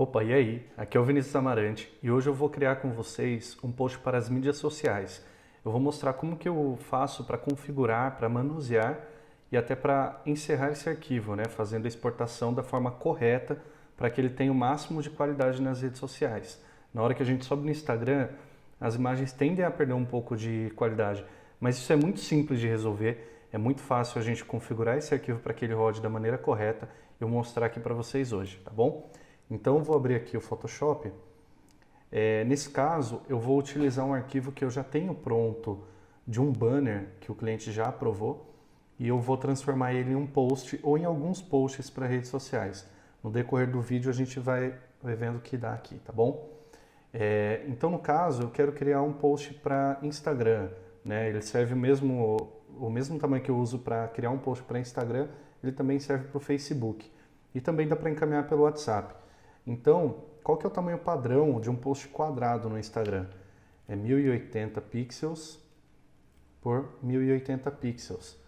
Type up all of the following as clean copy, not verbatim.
Opa, e aí? Aqui é o Vinícius Amarante e hoje eu vou criar com vocês um post para as mídias sociais. Eu vou mostrar como que eu faço para configurar, para manusear e até para encerrar esse arquivo, né? Fazendo a exportação da forma correta para que ele tenha o máximo de qualidade nas redes sociais. Na hora que a gente sobe no Instagram, as imagens tendem a perder um pouco de qualidade, mas isso é muito simples de resolver, é muito fácil a gente configurar esse arquivo para que ele rode da maneira correta e eu vou mostrar aqui para vocês hoje, tá bom? Então eu vou abrir aqui o Photoshop. Nesse caso, eu vou utilizar um arquivo que eu já tenho pronto de um banner que o cliente já aprovou e eu vou transformar ele em um post ou em alguns posts para redes sociais. No decorrer do vídeo a gente vai vendo o que dá aqui, tá bom? Então no caso eu quero criar um post para Instagram, né? Ele serve o mesmo tamanho que eu uso para criar um post para Instagram, ele também serve para o Facebook e também dá para encaminhar pelo WhatsApp. Então, qual que é o tamanho padrão de um post quadrado no Instagram? É 1080 pixels por 1080 pixels.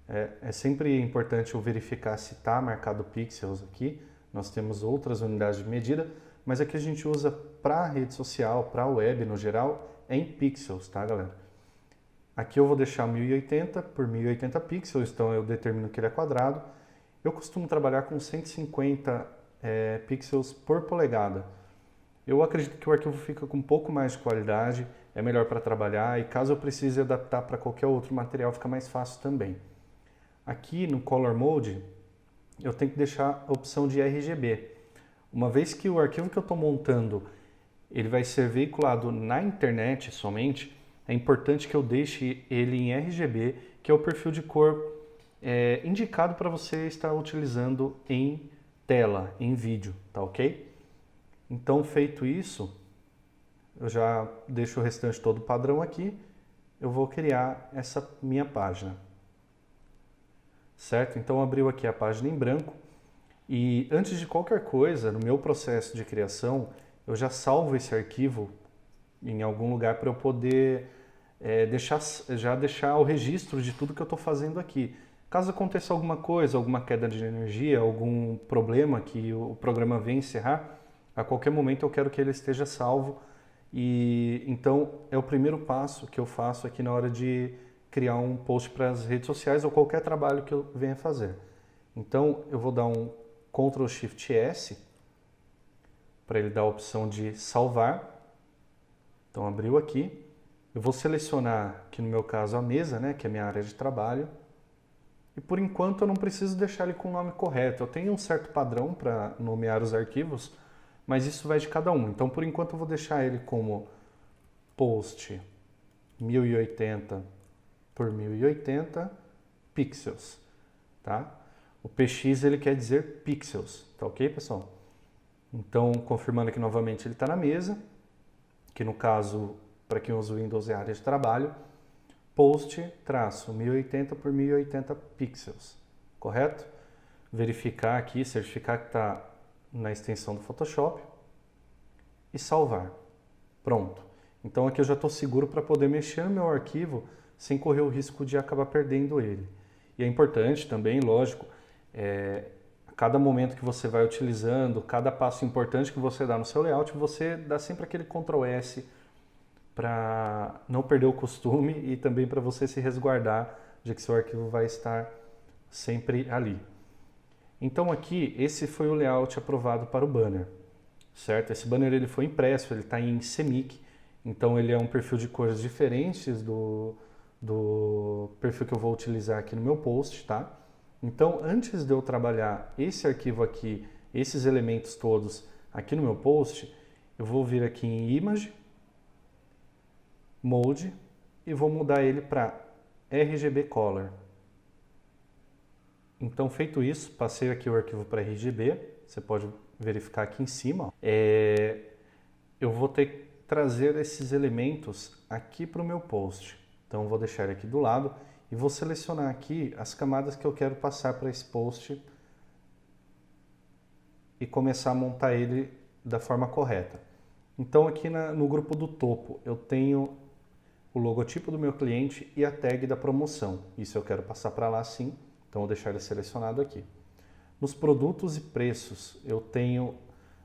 É sempre importante eu verificar se está marcado pixels aqui. Nós temos outras unidades de medida, mas aqui a gente usa para rede social, para web no geral, é em pixels, tá, galera? Aqui eu vou deixar 1080 por 1080 pixels, então eu determino que ele é quadrado. Eu costumo trabalhar com 150 pixels por polegada. Eu acredito que o arquivo fica com um pouco mais de qualidade, é melhor para trabalhar e caso eu precise adaptar para qualquer outro material fica mais fácil também. Aqui no Color Mode eu tenho que deixar a opção de RGB. Uma vez que o arquivo que eu estou montando ele vai ser veiculado na internet somente, é importante que eu deixe ele em RGB, que é o perfil de cor indicado para você estar utilizando em tela, em vídeo, tá ok? Então, feito isso, eu já deixo o restante todo padrão aqui, eu vou criar essa minha página, certo? Então, abriu aqui a página em branco e antes de qualquer coisa, no meu processo de criação, eu já salvo esse arquivo em algum lugar para eu poder deixar o registro de tudo que eu estou fazendo aqui. Caso aconteça alguma coisa, alguma queda de energia, algum problema que o programa venha encerrar, a qualquer momento eu quero que ele esteja salvo. E então é o primeiro passo que eu faço aqui na hora de criar um post para as redes sociais ou qualquer trabalho que eu venha fazer. Então eu vou dar um Ctrl Shift S para ele dar a opção de salvar. Então abriu aqui. Eu vou selecionar aqui no meu caso a mesa, né, que é a minha área de trabalho. E por enquanto eu não preciso deixar ele com o nome correto. Eu tenho um certo padrão para nomear os arquivos, mas isso vai de cada um. Então por enquanto eu vou deixar ele como post 1080 por 1080 pixels, tá? O PX ele quer dizer pixels, tá ok, pessoal? Então confirmando aqui novamente ele está na mesa, que no caso para quem usa o Windows é a área de trabalho. Post, traço, 1080 por 1080 pixels, correto? Verificar aqui, certificar que está na extensão do Photoshop e salvar. Pronto. Então aqui eu já estou seguro para poder mexer no meu arquivo sem correr o risco de acabar perdendo ele. E é importante também, lógico, a cada momento que você vai utilizando, cada passo importante que você dá no seu layout, você dá sempre aquele Ctrl S para não perder o costume e também para você se resguardar de que seu arquivo vai estar sempre ali. Então aqui, esse foi o layout aprovado para o banner, certo? Esse banner ele foi impresso, ele está em CMYK, então ele é um perfil de cores diferentes do perfil que eu vou utilizar aqui no meu post, tá? Então antes de eu trabalhar esse arquivo aqui, esses elementos todos aqui no meu post, eu vou vir aqui em Image, Mode e vou mudar ele para RGB Color. Então feito isso, passei aqui o arquivo para RGB, você pode verificar aqui em cima. Eu vou ter que trazer esses elementos aqui para o meu post. Então eu vou deixar ele aqui do lado e vou selecionar aqui as camadas que eu quero passar para esse post e começar a montar ele da forma correta. Então aqui no grupo do topo eu tenho o logotipo do meu cliente e a tag da promoção. Isso eu quero passar para lá sim, então vou deixar ele selecionado aqui. Nos produtos e preços eu tenho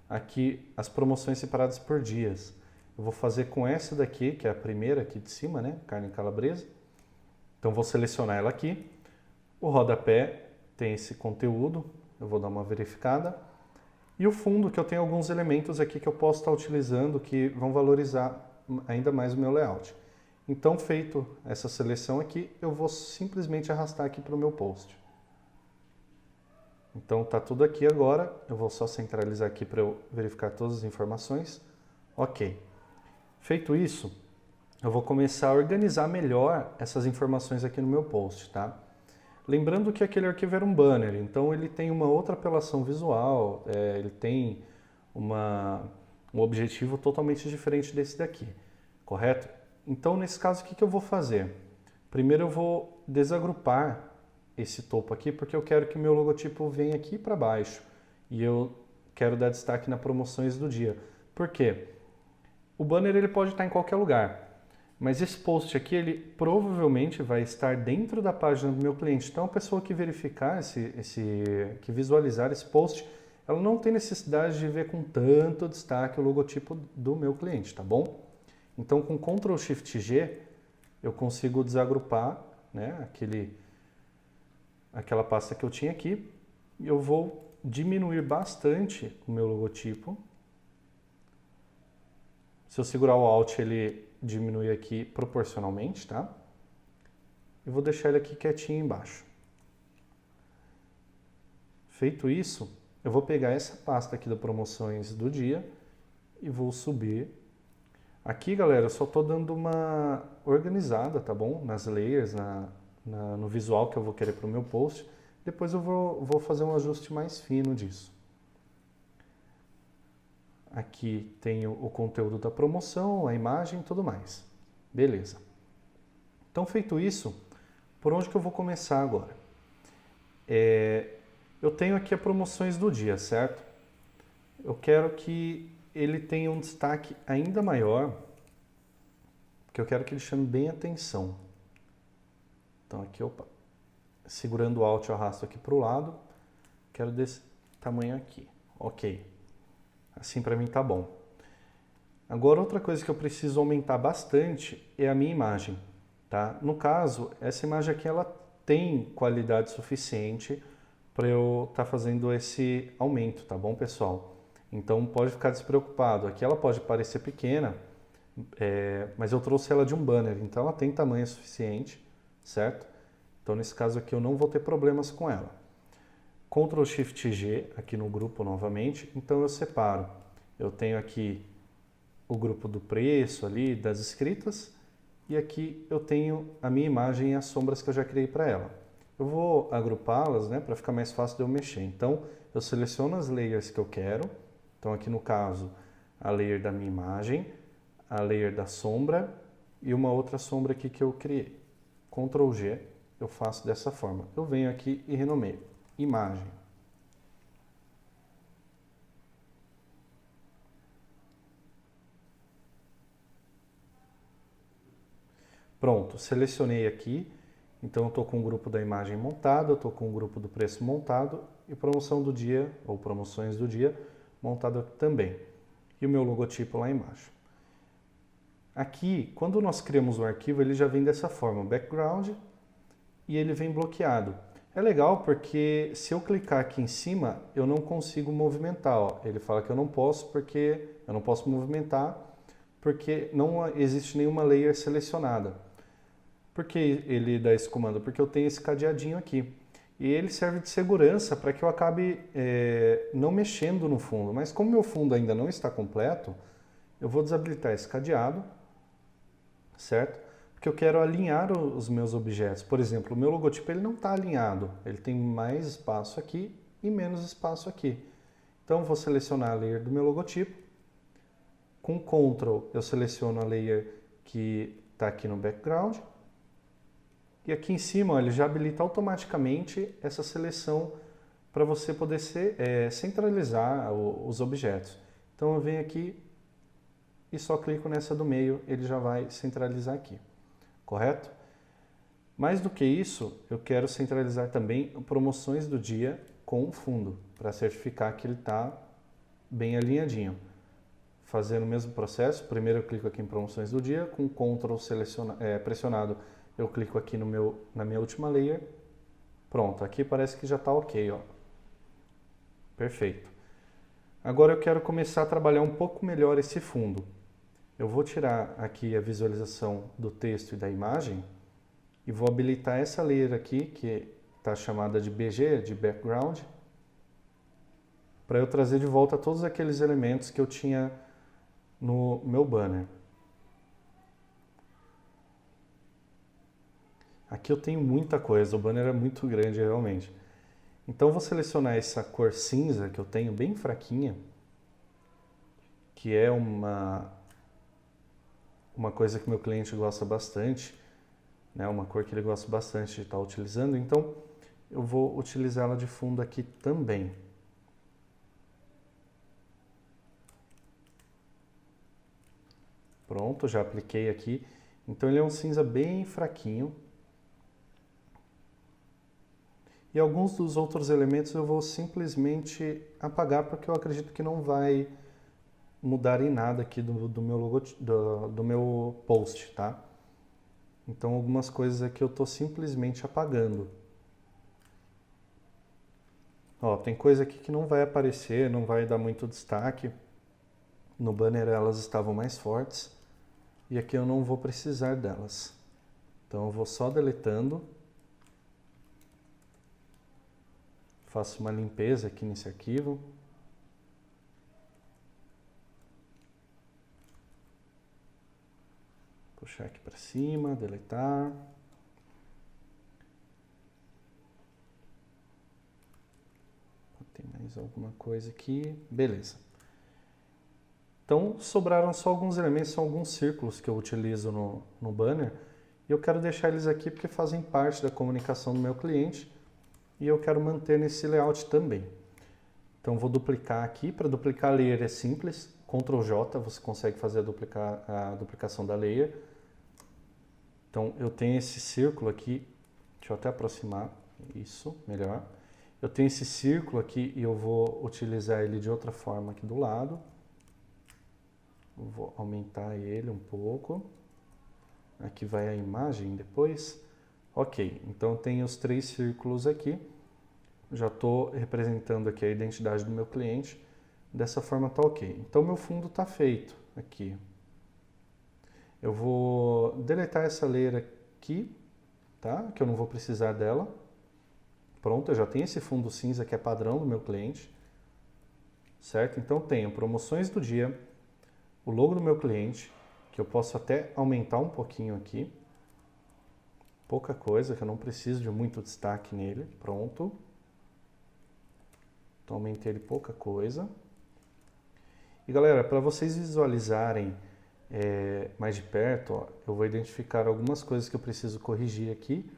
aqui as promoções separadas por dias. Eu vou fazer com essa daqui, que é a primeira aqui de cima, né? Carne calabresa. Então vou selecionar ela aqui. O rodapé tem esse conteúdo, eu vou dar uma verificada. E o fundo, que eu tenho alguns elementos aqui que eu posso estar utilizando que vão valorizar ainda mais o meu layout. Então, feito essa seleção aqui, eu vou simplesmente arrastar aqui para o meu post. Então tá tudo aqui agora, eu vou só centralizar aqui para eu verificar todas as informações. Ok. Feito isso, eu vou começar a organizar melhor essas informações aqui no meu post, tá? Lembrando que aquele arquivo era um banner, então ele tem uma outra apelação visual, ele tem um objetivo totalmente diferente desse daqui, correto? Então nesse caso o que eu vou fazer? Primeiro eu vou desagrupar esse topo aqui, porque eu quero que o meu logotipo venha aqui para baixo e eu quero dar destaque nas promoções do dia. Por quê? O banner ele pode estar em qualquer lugar, mas esse post aqui ele provavelmente vai estar dentro da página do meu cliente. Então a pessoa que verificar que visualizar esse post, ela não tem necessidade de ver com tanto destaque o logotipo do meu cliente, tá bom? Então com Ctrl Shift G eu consigo desagrupar, né, aquela pasta que eu tinha aqui, e eu vou diminuir bastante o meu logotipo. Se eu segurar o Alt, ele diminui aqui proporcionalmente, tá? E vou deixar ele aqui quietinho embaixo. Feito isso, eu vou pegar essa pasta aqui das promoções do dia e vou subir. Aqui, galera, eu só estou dando uma organizada, tá bom? Nas layers, no visual que eu vou querer para o meu post. Depois eu vou fazer um ajuste mais fino disso. Aqui tem o conteúdo da promoção, a imagem e tudo mais. Beleza. Então, feito isso, por onde que eu vou começar agora? Eu tenho aqui as promoções do dia, certo? Eu quero que ele tenha um destaque ainda maior, porque eu quero que ele chame bem atenção. Então aqui, opa, segurando o Alt eu arrasto aqui para o lado, quero desse tamanho aqui, ok. Assim para mim tá bom. Agora outra coisa que eu preciso aumentar bastante é a minha imagem, tá? No caso, essa imagem aqui ela tem qualidade suficiente para eu estar fazendo esse aumento, tá bom, pessoal? Então pode ficar despreocupado. Aqui ela pode parecer pequena, mas eu trouxe ela de um banner, então ela tem tamanho suficiente, certo? Então nesse caso aqui eu não vou ter problemas com ela. Ctrl Shift G aqui no grupo novamente, então eu separo. Eu tenho aqui o grupo do preço ali, das escritas, e aqui eu tenho a minha imagem e as sombras que eu já criei para ela. Eu vou agrupá-las, né, para ficar mais fácil de eu mexer. Então eu seleciono as layers que eu quero. Então aqui no caso a layer da minha imagem, a layer da sombra e uma outra sombra aqui que eu criei. Ctrl G, eu faço dessa forma. Eu venho aqui e renomeio. Imagem. Pronto, selecionei aqui. Então eu estou com o grupo da imagem montado, eu estou com o grupo do preço montado e promoção do dia, ou promoções do dia, montado aqui também. E o meu logotipo lá embaixo. Aqui, quando nós criamos o arquivo, ele já vem dessa forma, background, e ele vem bloqueado. É legal porque se eu clicar aqui em cima, eu não consigo movimentar. Ó. Ele fala que eu não posso porque eu não posso movimentar porque não existe nenhuma layer selecionada. Por que ele dá esse comando? Porque eu tenho esse cadeadinho aqui. E ele serve de segurança para que eu acabe não mexendo no fundo. Mas como meu fundo ainda não está completo, eu vou desabilitar esse cadeado, certo? Porque eu quero alinhar os meus objetos. Por exemplo, o meu logotipo ele não está alinhado. Ele tem mais espaço aqui e menos espaço aqui. Então, eu vou selecionar a layer do meu logotipo. Com Ctrl, eu seleciono a layer que está aqui no background. E aqui em cima, ó, ele já habilita automaticamente essa seleção para você poder centralizar os objetos. Então, eu venho aqui e só clico nessa do meio, ele já vai centralizar aqui. Correto? Mais do que isso, eu quero centralizar também promoções do dia com o fundo, para certificar que ele está bem alinhadinho. Fazendo o mesmo processo, primeiro eu clico aqui em promoções do dia, com Ctrl pressionado eu clico aqui na minha última layer. Pronto, aqui parece que já está ok, ó. Perfeito. Agora eu quero começar a trabalhar um pouco melhor esse fundo. Eu vou tirar aqui a visualização do texto e da imagem e vou habilitar essa layer aqui, que está chamada de BG, de Background, para eu trazer de volta todos aqueles elementos que eu tinha no meu banner. Aqui eu tenho muita coisa, o banner é muito grande realmente. Então eu vou selecionar essa cor cinza que eu tenho bem fraquinha, que é uma coisa que meu cliente gosta bastante, né? Uma cor que ele gosta bastante de estar utilizando, então eu vou utilizá-la de fundo aqui também. Pronto, já apliquei aqui. Então ele é um cinza bem fraquinho. E alguns dos outros elementos eu vou simplesmente apagar, porque eu acredito que não vai mudar em nada aqui do meu logo, do meu post, tá? Então algumas coisas aqui eu estou simplesmente apagando. Ó, tem coisa aqui que não vai aparecer, não vai dar muito destaque. No banner elas estavam mais fortes. E aqui eu não vou precisar delas. Então eu vou só deletando. Faço uma limpeza aqui nesse arquivo. Puxar aqui para cima, deletar. Tem mais alguma coisa aqui. Beleza. Então sobraram só alguns elementos, são alguns círculos que eu utilizo no banner. E eu quero deixar eles aqui porque fazem parte da comunicação do meu cliente. E eu quero manter nesse layout também. Então vou duplicar aqui. Para duplicar a layer é simples. Ctrl J, você consegue fazer a duplicação da layer. Então eu tenho esse círculo aqui. Deixa eu até aproximar. Isso, melhor. Eu tenho esse círculo aqui e eu vou utilizar ele de outra forma aqui do lado. Eu vou aumentar ele um pouco. Aqui vai a imagem depois. Ok, então tem os 3 círculos aqui. Já estou representando aqui a identidade do meu cliente. Dessa forma está ok. Então meu fundo está feito aqui. Eu vou deletar essa layer aqui, tá? Que eu não vou precisar dela. Pronto, eu já tenho esse fundo cinza que é padrão do meu cliente. Certo? Então tenho promoções do dia, o logo do meu cliente, que eu posso até aumentar um pouquinho aqui. Pouca coisa, que eu não preciso de muito destaque nele. Pronto. Então aumentei ele pouca coisa. E galera, para vocês visualizarem mais de perto, ó, eu vou identificar algumas coisas que eu preciso corrigir aqui.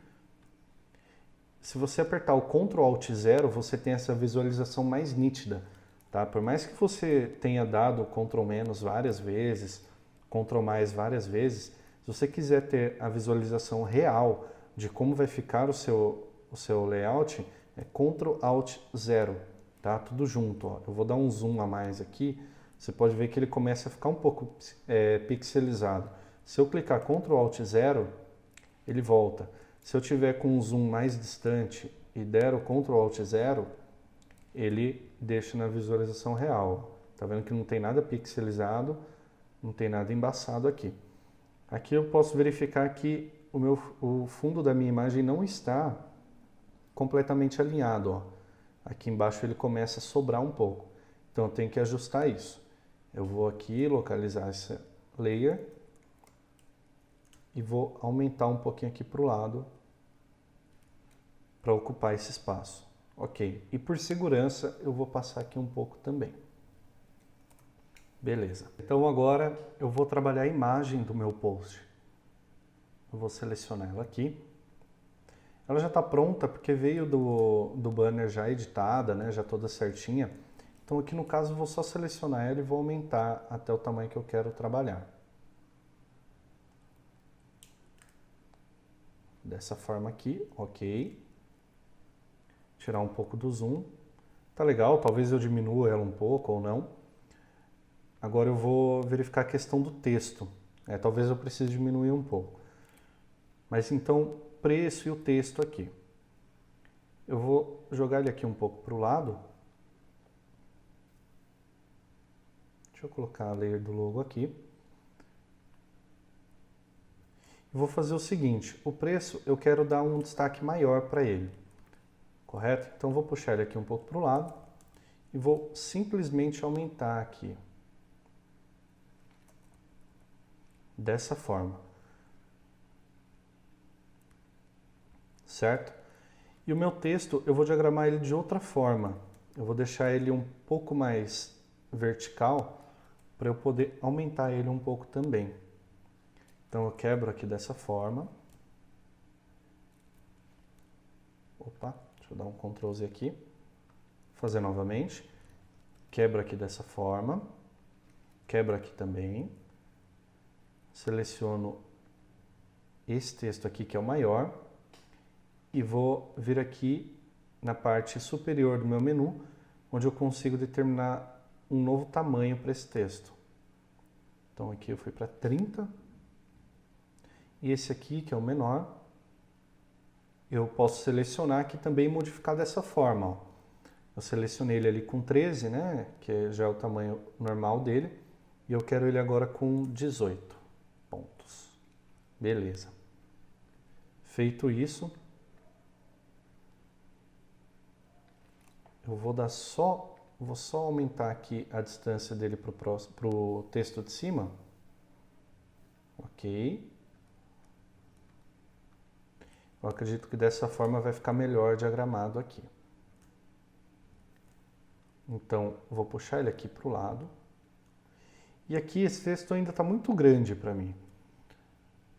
Se você apertar o Ctrl Alt 0, você tem essa visualização mais nítida. Tá? Por mais que você tenha dado o Ctrl menos várias vezes, Ctrl mais várias vezes, se você quiser ter a visualização real de como vai ficar o seu layout, é Ctrl Alt 0, tá? Tudo junto. Ó. Eu vou dar um zoom a mais aqui, você pode ver que ele começa a ficar um pouco pixelizado. Se eu clicar Ctrl Alt 0, ele volta. Se eu tiver com um zoom mais distante e der o Ctrl Alt 0, ele deixa na visualização real. Tá vendo que não tem nada pixelizado, não tem nada embaçado aqui. Aqui eu posso verificar que o fundo da minha imagem não está completamente alinhado. Ó. Aqui embaixo ele começa a sobrar um pouco. Então eu tenho que ajustar isso. Eu vou aqui localizar essa layer e vou aumentar um pouquinho aqui para o lado para ocupar esse espaço. Ok, e por segurança eu vou passar aqui um pouco também. Beleza. Então agora eu vou trabalhar a imagem do meu post. Eu vou selecionar ela aqui. Ela já está pronta porque veio do banner já editada, né, já toda certinha. Então aqui no caso eu vou só selecionar ela e vou aumentar até o tamanho que eu quero trabalhar. Dessa forma aqui, ok. Tirar um pouco do zoom. Tá legal, talvez eu diminua ela um pouco ou não. Agora eu vou verificar a questão do texto. Talvez eu precise diminuir um pouco. Mas então, preço e o texto aqui. Eu vou jogar ele aqui um pouco para o lado. Deixa eu colocar a layer do logo aqui. Vou fazer o seguinte, o preço eu quero dar um destaque maior para ele, correto? Então vou puxar ele aqui um pouco para o lado e vou simplesmente aumentar aqui, dessa forma, certo? E o meu texto eu vou diagramar ele de outra forma, eu vou deixar ele um pouco mais vertical para eu poder aumentar ele um pouco também. Então eu quebro aqui dessa forma. Opa, deixa eu dar um Ctrl Z aqui. Vou fazer novamente. Quebro aqui dessa forma. Quebro aqui também. Seleciono esse texto aqui que é o maior. E vou vir aqui na parte superior do meu menu, onde eu consigo determinar um novo tamanho para esse texto. Então aqui eu fui para 30. E esse aqui, que é o menor, eu posso selecionar aqui também e modificar dessa forma. Ó. Eu selecionei ele ali com 13, né, que já é o tamanho normal dele, e eu quero ele agora com 18 pontos. Beleza. Feito isso, eu vou só aumentar aqui a distância dele para o texto de cima. Ok. Eu acredito que dessa forma vai ficar melhor diagramado aqui. Então, vou puxar ele aqui para o lado. E aqui esse texto ainda está muito grande para mim.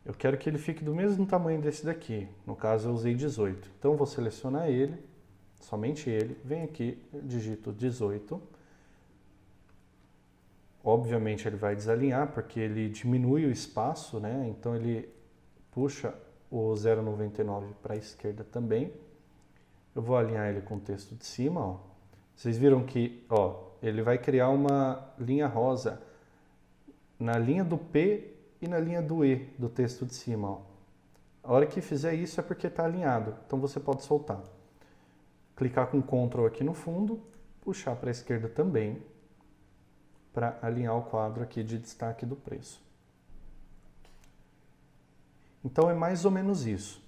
Eu quero que ele fique do mesmo tamanho desse daqui. No caso, eu usei 18. Então, eu vou selecionar ele, somente ele. Venho aqui, digito 18. Obviamente, ele vai desalinhar, porque ele diminui o espaço, né? Então, ele puxa o 0,99 para a esquerda também. Eu vou alinhar ele com o texto de cima, ó. Vocês viram que, ó, ele vai criar uma linha rosa na linha do P e na linha do E do texto de cima, ó. A hora que fizer isso é porque está alinhado, então você pode soltar. Clicar com Ctrl aqui no fundo, puxar para a esquerda também, para alinhar o quadro aqui de destaque do preço. Então é mais ou menos isso,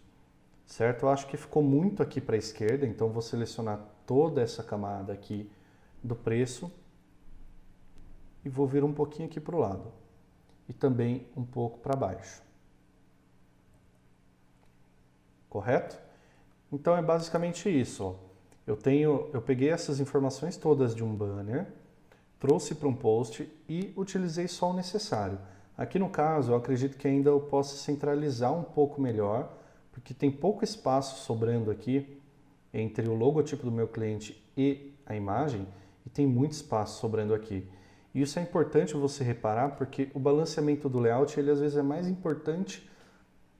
certo? Eu acho que ficou muito aqui para a esquerda, então vou selecionar toda essa camada aqui do preço e vou vir um pouquinho aqui para o lado e também um pouco para baixo. Correto? Então é basicamente isso. Ó. Eu peguei essas informações todas de um banner, trouxe para um post e utilizei só o necessário. Aqui no caso, eu acredito que ainda eu possa centralizar um pouco melhor, porque tem pouco espaço sobrando aqui entre o logotipo do meu cliente e a imagem, e tem muito espaço sobrando aqui. E isso é importante você reparar, porque o balanceamento do layout, ele às vezes é mais importante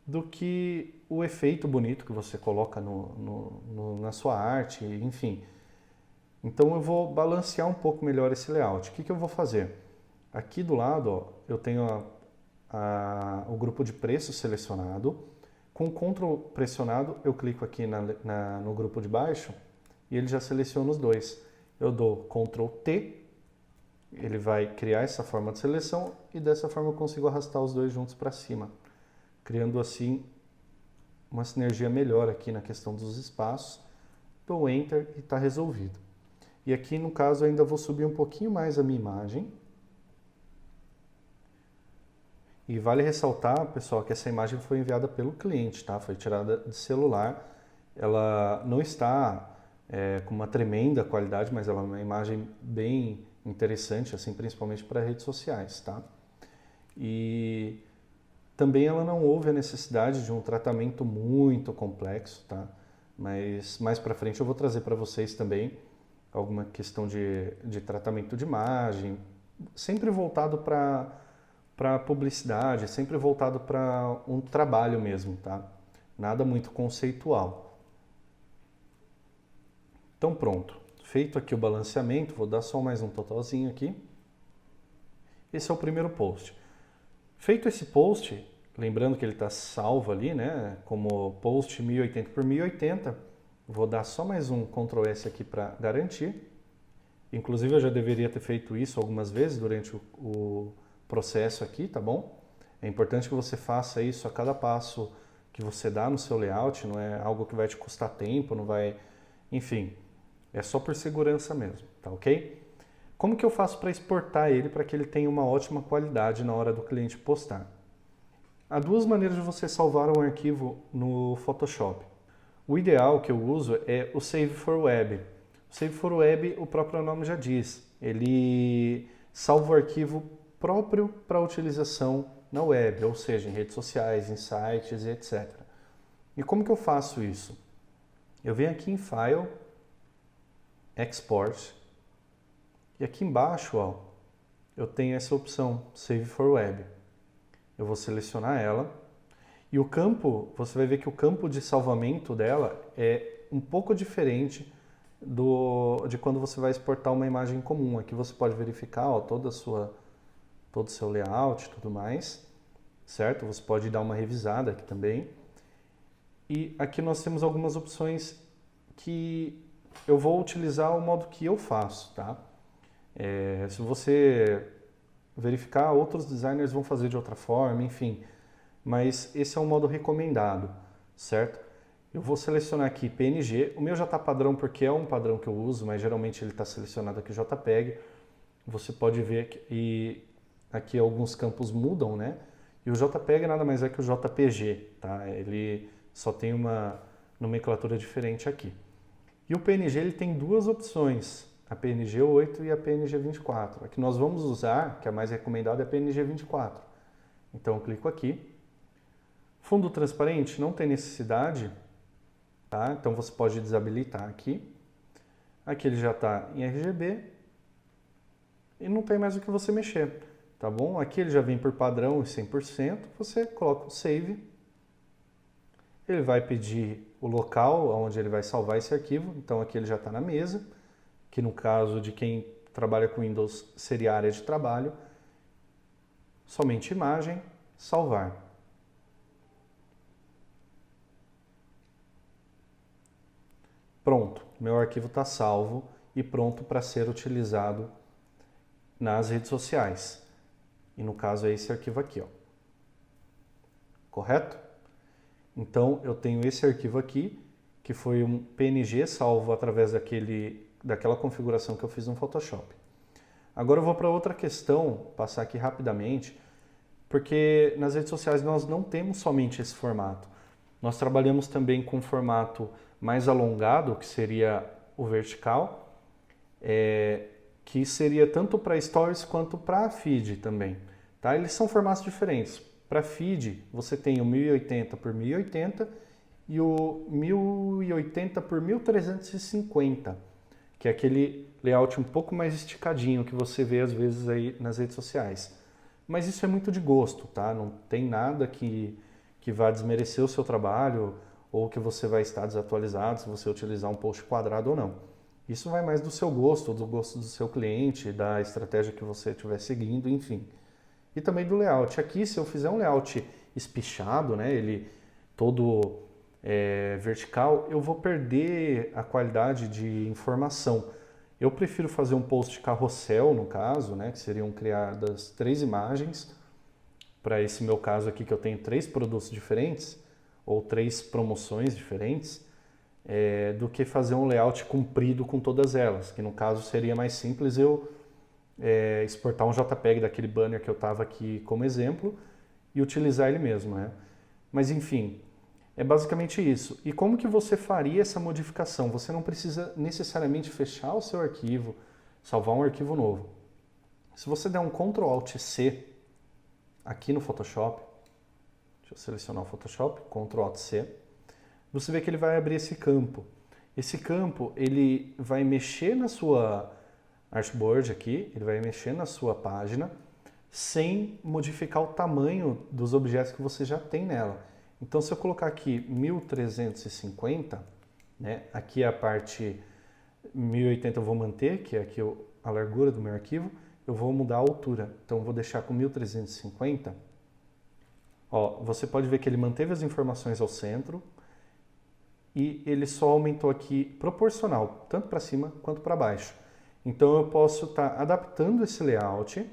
do que o efeito bonito que você coloca na sua arte, enfim. Então eu vou balancear um pouco melhor esse layout. O que eu vou fazer? Aqui do lado, ó, eu tenho o grupo de preço selecionado. Com o Ctrl pressionado, eu clico aqui no grupo de baixo e ele já seleciona os dois. Eu dou Ctrl T, ele vai criar essa forma de seleção e dessa forma eu consigo arrastar os dois juntos para cima, criando assim uma sinergia melhor aqui na questão dos espaços. Dou Enter e está resolvido. E aqui no caso ainda vou subir um pouquinho mais a minha imagem. E vale ressaltar, pessoal, que essa imagem foi enviada pelo cliente, tá? Foi tirada de celular. Ela não está com uma tremenda qualidade, mas ela é uma imagem bem interessante, assim, principalmente para redes sociais, tá? E também ela não houve a necessidade de um tratamento muito complexo, tá? Mas mais para frente eu vou trazer para vocês também alguma questão de tratamento de imagem, sempre voltado para publicidade, sempre voltado para um trabalho mesmo, tá? Nada muito conceitual. Então pronto, feito aqui o balanceamento, vou dar só mais um totalzinho aqui. Esse é o primeiro post. Feito esse post, lembrando que ele está salvo ali, né, como post 1080 por 1080, vou dar só mais um Ctrl S aqui para garantir. Inclusive eu já deveria ter feito isso algumas vezes durante o processo aqui, tá bom? É importante que você faça isso a cada passo que você dá no seu layout, não é algo que vai te custar tempo, não vai... Enfim, é só por segurança mesmo, tá ok? Como que eu faço para exportar ele para que ele tenha uma ótima qualidade na hora do cliente postar? Há duas maneiras de você salvar um arquivo no Photoshop. O ideal que eu uso é o Save for Web. O Save for Web, o próprio nome já diz, ele salva o arquivo próprio para utilização na web, ou seja, em redes sociais, em sites e etc. E como que eu faço isso? Eu venho aqui em File, Export, e aqui embaixo, ó, eu tenho essa opção, Save for Web. Eu vou selecionar ela, e o campo, você vai ver que o campo de salvamento dela é um pouco diferente de quando você vai exportar uma imagem comum. Aqui você pode verificar, ó, todo o seu layout e tudo mais, certo? Você pode dar uma revisada aqui também. E aqui nós temos algumas opções que eu vou utilizar o modo que eu faço, tá? Se você verificar, outros designers vão fazer de outra forma, enfim. Mas esse é um modo recomendado, certo? Eu vou selecionar aqui PNG. O meu já está padrão porque é um padrão que eu uso, mas geralmente ele está selecionado aqui JPEG. Você pode ver que aqui alguns campos mudam, né? E o JPEG nada mais é que o JPG, tá? Ele só tem uma nomenclatura diferente aqui. E o PNG ele tem duas opções, a PNG 8 e a PNG 24. A que nós vamos usar, que é a mais recomendada, é a PNG 24. Então eu clico aqui. Fundo transparente não tem necessidade, tá? Então você pode desabilitar aqui. Aqui ele já está em RGB e não tem mais o que você mexer, tá bom? Aqui ele já vem por padrão em 100%, você coloca o Save. Ele vai pedir o local onde ele vai salvar esse arquivo, então aqui ele já está na mesa, que no caso de quem trabalha com Windows seria a área de trabalho. Somente imagem, salvar. Pronto, meu arquivo está salvo e pronto para ser utilizado nas redes sociais. E no caso é esse arquivo aqui, ó. Correto? Então eu tenho esse arquivo aqui, que foi um PNG salvo através daquela configuração que eu fiz no Photoshop. Agora eu vou para outra questão, passar aqui rapidamente, porque nas redes sociais nós não temos somente esse formato. Nós trabalhamos também com um formato mais alongado, que seria o vertical, que seria tanto para Stories quanto para Feed também. Tá? Eles são formatos diferentes. Para Feed, você tem o 1080 por 1080 e o 1080 por 1350, que é aquele layout um pouco mais esticadinho que você vê às vezes aí nas redes sociais. Mas isso é muito de gosto, tá? Não tem nada que vá desmerecer o seu trabalho ou que você vai estar desatualizado se você utilizar um post quadrado ou não. Isso vai mais do seu gosto, do gosto do seu cliente, da estratégia que você estiver seguindo, enfim. E também do layout. Aqui, se eu fizer um layout espichado, né, ele todo vertical, eu vou perder a qualidade de informação. Eu prefiro fazer um post carrossel, no caso, né, que seriam criadas 3 imagens. Para esse meu caso aqui, que eu tenho 3 produtos diferentes, ou 3 promoções diferentes, do que fazer um layout comprido com todas elas, que no caso seria mais simples eu exportar um JPEG daquele banner que eu estava aqui como exemplo e utilizar ele mesmo, né? Mas enfim, é basicamente isso. E como que você faria essa modificação? Você não precisa necessariamente fechar o seu arquivo, salvar um arquivo novo. Se você der um Ctrl Alt C aqui no Photoshop, deixa eu selecionar o Photoshop, Ctrl Alt C, você vê que ele vai abrir esse campo. Esse campo, ele vai mexer na sua artboard aqui, ele vai mexer na sua página, sem modificar o tamanho dos objetos que você já tem nela. Então, se eu colocar aqui 1350, né, aqui a parte 1080 eu vou manter, que é aqui a largura do meu arquivo, eu vou mudar a altura. Então eu vou deixar com 1350. Ó, você pode ver que ele manteve as informações ao centro e ele só aumentou aqui proporcional, tanto para cima quanto para baixo. Então eu posso estar adaptando esse layout,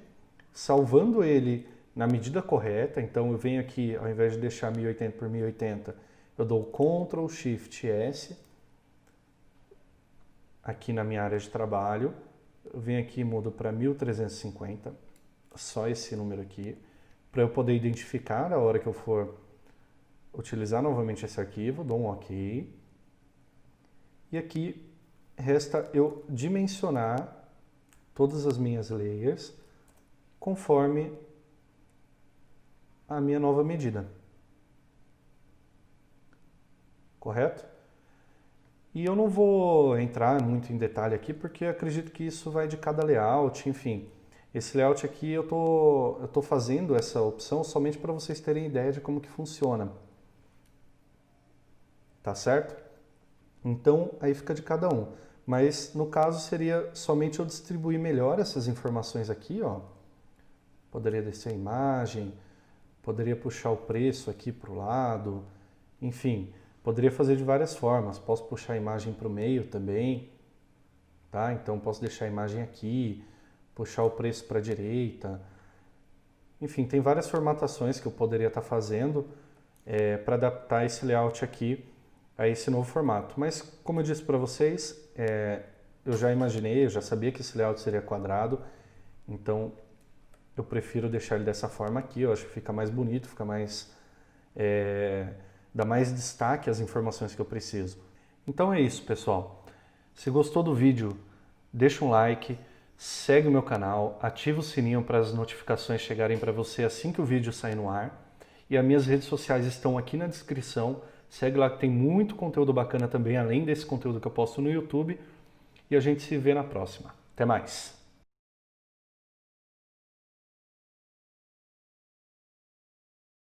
salvando ele na medida correta. Então eu venho aqui, ao invés de deixar 1080 por 1080, eu dou Ctrl Shift S aqui na minha área de trabalho. Eu venho aqui e mudo para 1350, só esse número aqui, para eu poder identificar a hora que eu for utilizar novamente esse arquivo. Dou um OK. E aqui resta eu dimensionar todas as minhas layers conforme a minha nova medida. Correto? E eu não vou entrar muito em detalhe aqui, porque acredito que isso vai de cada layout, enfim. Esse layout aqui eu tô fazendo essa opção somente para vocês terem ideia de como que funciona. Tá certo? Então, aí fica de cada um. Mas, no caso, seria somente eu distribuir melhor essas informações aqui, ó. Poderia descer a imagem, poderia puxar o preço aqui para o lado, enfim, poderia fazer de várias formas. Posso puxar a imagem para o meio também, tá? Então, posso deixar a imagem aqui, puxar o preço para a direita. Enfim, tem várias formatações que eu poderia estar fazendo para adaptar esse layout aqui a esse novo formato. Mas, como eu disse para vocês, eu já imaginei, eu já sabia que esse layout seria quadrado, então eu prefiro deixar ele dessa forma aqui. Eu acho que fica mais bonito, fica mais, dá mais destaque às informações que eu preciso. Então é isso, pessoal. Se gostou do vídeo, deixa um like, segue o meu canal, ativa o sininho para as notificações chegarem para você assim que o vídeo sair no ar. E as minhas redes sociais estão aqui na descrição. Segue lá que tem muito conteúdo bacana também, além desse conteúdo que eu posto no YouTube. E a gente se vê na próxima. Até mais!